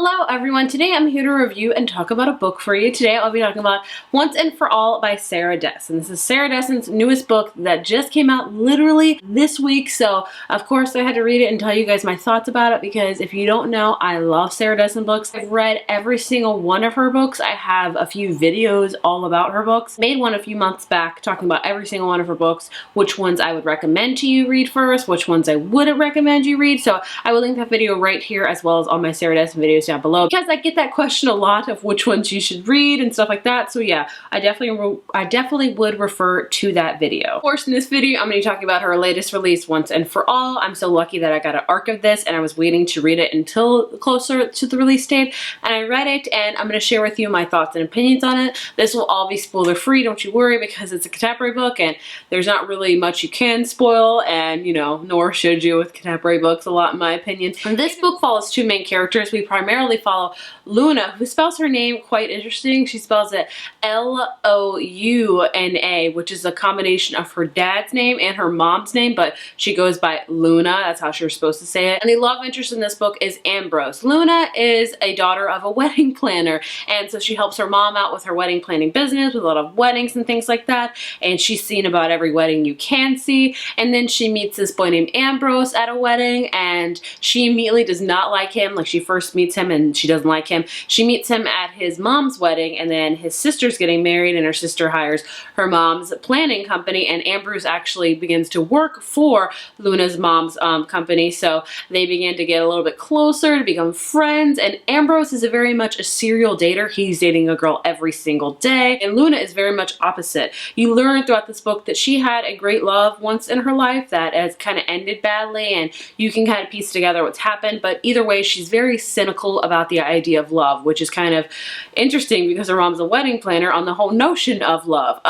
Hello everyone, today I'm here to review and talk about a book for you. Today I'll be talking about Once and For All by Sarah Dessen. This is Sarah Dessen's newest book that just came out literally this week, so of course I had to read it and tell you guys my thoughts about it because if you don't know, I love Sarah Dessen books. I've read every single one of her books. I have a few videos all about her books. Made one a few months back talking about every single one of her books, which ones I would recommend to you read first, which ones I wouldn't recommend you read, so I will link that video right here as well as all my Sarah Dessen videos down below because I get that question a lot of which ones you should read and stuff like that. So yeah, I definitely would refer to that video. Of course, in this video, I'm going to be talking about her latest release, Once and For All. I'm so lucky that I got an arc of this and I was waiting to read it until closer to the release date, and I read it and I'm going to share with you my thoughts and opinions on it. This will all be spoiler free, don't you worry, because it's a contemporary book and there's not really much you can spoil, and you know, nor should you with contemporary books a lot in my opinion. And this book follows two main characters. We primarily follow Luna, who spells her name quite interesting. She spells it L-O-U-N-A, which is a combination of her dad's name and her mom's name, but she goes by Luna. That's how she was supposed to say it. And the love interest in this book is Ambrose. Luna is a daughter of a wedding planner, and so she helps her mom out with her wedding planning business, with a lot of weddings and things like that, and she's seen about every wedding you can see. And then she meets this boy named Ambrose at a wedding, and she immediately does not like him. Like, she first meets him and she doesn't like him. She meets him at his mom's wedding, and then his sister's getting married and her sister hires her mom's planning company, and Ambrose actually begins to work for Luna's mom's company, so they begin to get a little bit closer, to become friends. And Ambrose is very much a serial dater. He's dating a girl every single day, and Luna is very much opposite. You learn throughout this book that she had a great love once in her life that has kind of ended badly, and you can kind of piece together what's happened, but either way, she's very cynical about the idea of love, which is kind of interesting because her mom's a wedding planner on the whole notion of love.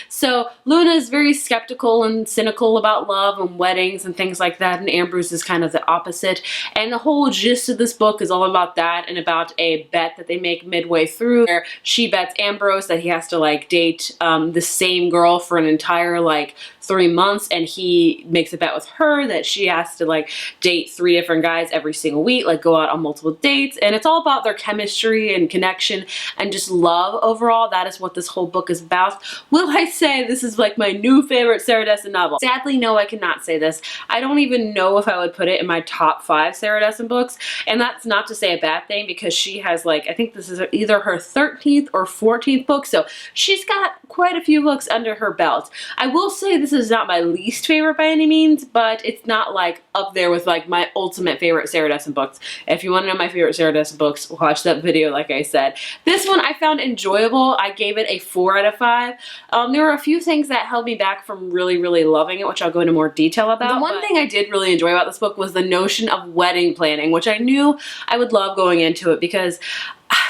So Luna is very skeptical and cynical about love and weddings and things like that, and Ambrose is kind of the opposite. And the whole gist of this book is all about that, and about a bet that they make midway through where she bets Ambrose that he has to like date the same girl for an entire like 3 months, and he makes a bet with her that she has to like date 3 different guys every single week, like go out on multiple dates, and it's all about their chemistry and connection and just love overall. That is what this whole book is about. Will I say this is like my new favorite Sarah Dessen novel? Sadly, no, I cannot say this. I don't even know if I would put it in my top 5 Sarah Dessen books, and that's not to say a bad thing because she has like, I think this is either her 13th or 14th book, so she's got quite a few books under her belt. I will say this is not my least favorite by any means, but it's not like up there with like my ultimate favorite Sarah Dessen books. If you want to know my favorite Sarah Dessen books, watch that video like I said. This one I found enjoyable. I gave it a 4 out of 5. There were a few things that held me back from really loving it, which I'll go into more detail about. The one thing I did really enjoy about this book was the notion of wedding planning, which I knew I would love going into it because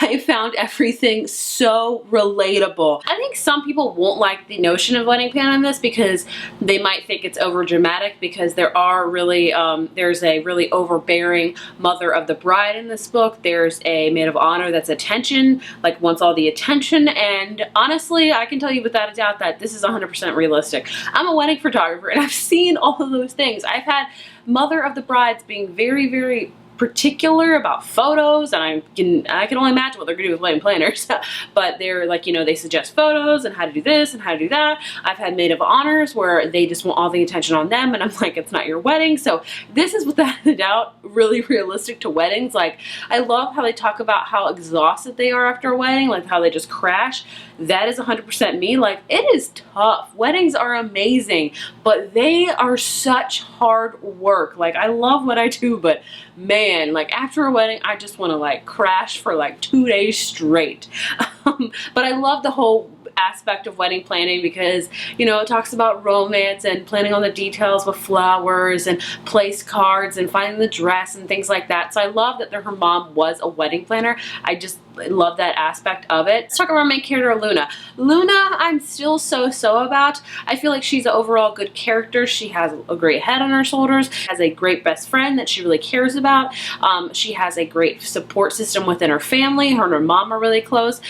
I found everything so relatable. I think some people won't like the notion of wedding planning in this because they might think it's over dramatic, because there are really, there's a really overbearing mother of the bride in this book. There's a maid of honor that's attention, like wants all the attention, and honestly, I can tell you without a doubt that this is 100% realistic. I'm a wedding photographer and I've seen all of those things. I've had mother of the brides being very particular about photos, and I can only imagine what they're gonna do with wedding planners. But they're like, you know, they suggest photos and how to do this and how to do that. I've had maid of honors where they just want all the attention on them, and I'm like, it's not your wedding. So this is without a doubt really realistic to weddings. Like, I love how they talk about how exhausted they are after a wedding, like how they just crash. That is 100% me. Like, it is tough. Weddings are amazing, but they are such hard work. Like, I love what I do, but man, like after a wedding, I just want to like crash for like 2 days straight. But I love the whole aspect of wedding planning because, you know, it talks about romance and planning all the details with flowers and place cards and finding the dress and things like that. So I love that her mom was a wedding planner. I just love that aspect of it. Let's talk about my character Luna. Luna, I'm still so about. I feel like she's an overall good character. She has a great head on her shoulders, has a great best friend that she really cares about. She has a great support system within her family. Her and her mom are really close.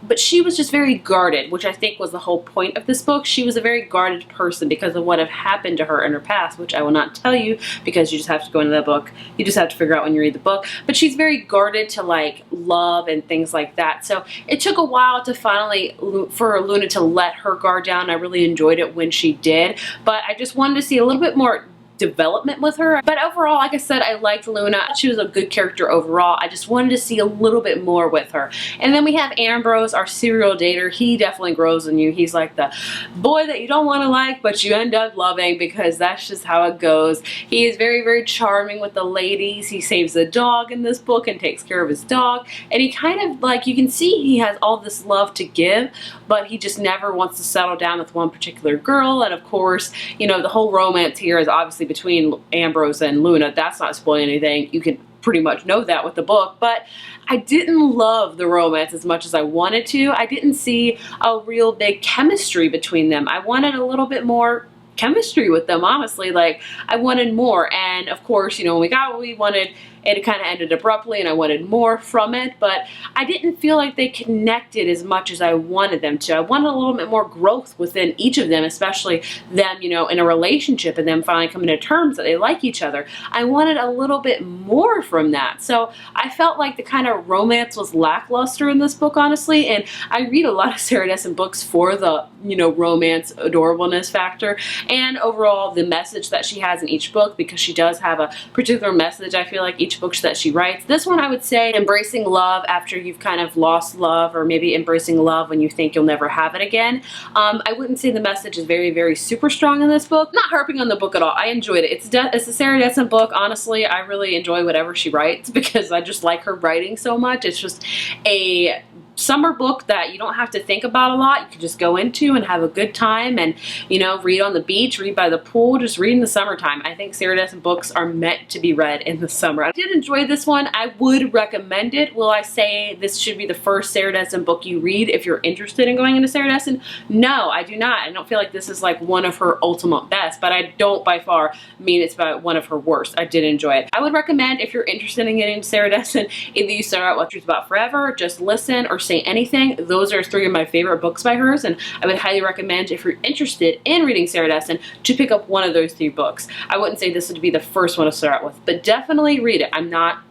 but she was just very guarded, which I think was the whole point of this book. She was a very guarded person because of what had happened to her in her past, which I will not tell you because you just have to go into that book. You just have to figure out when you read the book. But she's very guarded to like love and things like that. So it took a while to finally, for Luna to let her guard down. I really enjoyed it when she did, but I just wanted to see a little bit more development with her. But overall, like I said, I liked Luna. She was a good character overall. I just wanted to see a little bit more with her. And then we have Ambrose, our serial dater. He definitely grows on you. He's like the boy that you don't want to like, but you end up loving because that's just how it goes. He is very, very charming with the ladies. He saves a dog in this book and takes care of his dog. And he kind of, like, you can see he has all this love to give, but he just never wants to settle down with one particular girl. And of course, you know, the whole romance here is obviously between Ambrose and Luna. That's not spoiling anything. You can pretty much know that with the book, but I didn't love the romance as much as I wanted to. I didn't see a real big chemistry between them. I wanted a little bit more chemistry with them, honestly. Like, I wanted more, and of course, you know, when we got what we wanted, it kind of ended abruptly and I wanted more from it, but I didn't feel like they connected as much as I wanted them to. I wanted a little bit more growth within each of them, especially them, you know, in a relationship and them finally coming to terms that they like each other. I wanted a little bit more from that. So I felt like the kind of romance was lackluster in this book, honestly, and I read a lot of Sarah Dessen books for the, you know, romance adorableness factor and overall the message that she has in each book, because she does have a particular message, I feel like, each books that she writes. This one, I would say, embracing love after you've kind of lost love, or maybe embracing love when you think you'll never have it again. I wouldn't say the message is very, very super strong in this book. Not harping on the book at all. I enjoyed it. It's a Sarah Dessen book. Honestly, I really enjoy whatever she writes because I just like her writing so much. It's just a summer book that you don't have to think about a lot. You can just go into and have a good time and, you know, read on the beach, read by the pool, just read in the summertime. I think Sarah Dessen books are meant to be read in the summer. I did enjoy this one. I would recommend it. Will I say this should be the first Sarah Dessen book you read if you're interested in going into Sarah Dessen? No, I do not. I don't feel like this is like one of her ultimate best, but I don't by far mean it's about one of her worst. I did enjoy it. I would recommend, if you're interested in getting into Sarah Dessen, either you start out with Truth About Forever, Just Listen, or Say Anything. Those are three of my favorite books by hers, and I would highly recommend, if you're interested in reading Sarah Dessen, to pick up one of those three books. I wouldn't say this would be the first one to start out with, but definitely read it. I'm not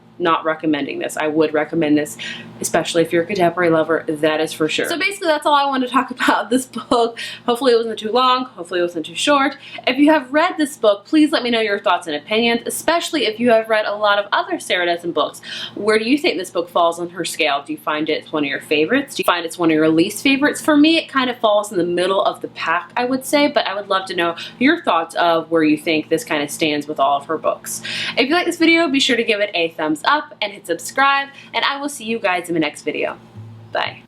recommending this. I would recommend this, especially if you're a contemporary lover, that is for sure. So basically that's all I wanted to talk about this book. Hopefully it wasn't too long, hopefully it wasn't too short. If you have read this book, please let me know your thoughts and opinions, especially if you have read a lot of other Sarah Dessen books. Where do you think this book falls on her scale? Do you find it's one of your favorites? Do you find it's one of your least favorites? For me, it kind of falls in the middle of the pack, I would say, but I would love to know your thoughts of where you think this kind of stands with all of her books. If you like this video, be sure to give it a thumbs up and hit subscribe, and I will see you guys in the next video. Bye.